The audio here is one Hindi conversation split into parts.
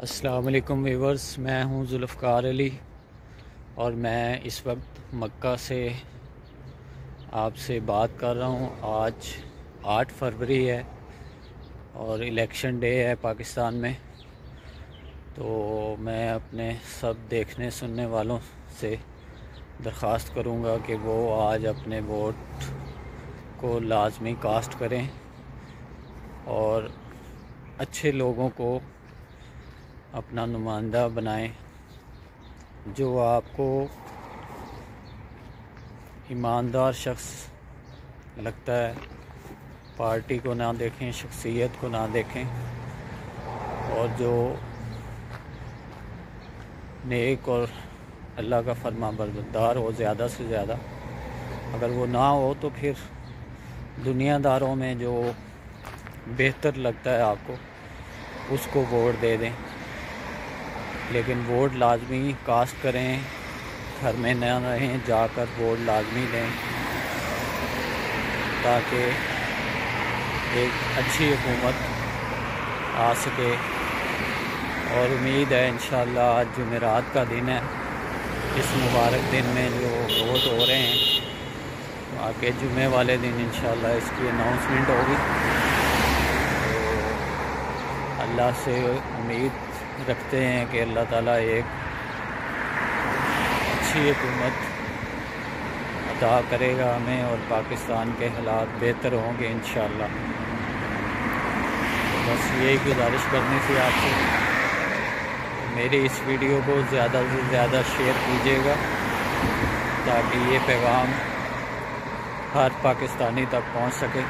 अस्सलाम वालेकुम व्यूअर्स, मैं हूं जुल्फ़कार अली और मैं इस वक्त मक्का से आपसे बात कर रहा हूं। आज 8 फरवरी है और इलेक्शन डे है पाकिस्तान में। तो मैं अपने सब देखने सुनने वालों से दरख्वास्त करूंगा कि वो आज अपने वोट को लाजमी कास्ट करें और अच्छे लोगों को अपना नुमाइंदा बनाएं, जो आपको ईमानदार शख्स लगता है। पार्टी को ना देखें, शख्सियत को ना देखें, और जो नेक और अल्लाह का फरमा बरदार हो ज़्यादा से ज़्यादा। अगर वो ना हो तो फिर दुनियादारों में जो बेहतर लगता है आपको, उसको वोट दे दें। लेकिन वोट लाजमी कास्ट करें, घर में न रहें, जाकर वोट लाजमी दें ताकि एक अच्छी हुकूमत आ सके। और उम्मीद है इंशाअल्लाह आज जुमेरात का दिन है, इस मुबारक दिन में जो वोट हो रहे हैं, आगे जुमे वाले दिन इंशाअल्लाह इसकी अनाउंसमेंट होगी। तो अल्लाह से उम्मीद रखते हैं कि अल्लाह ताला एक अच्छी हुकूमत अता करेगा हमें और पाकिस्तान के हालात बेहतर होंगे इंशाअल्लाह। तो बस यही गुजारिश करनी थी आपसे, मेरी इस वीडियो को ज़्यादा से ज़्यादा शेयर कीजिएगा ताकि ये पैगाम हर पाकिस्तानी तक पहुंच सके।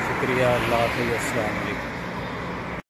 शुक्रिया। अल्लाह हाफ़िज़। अस्सलाम वालेकुम।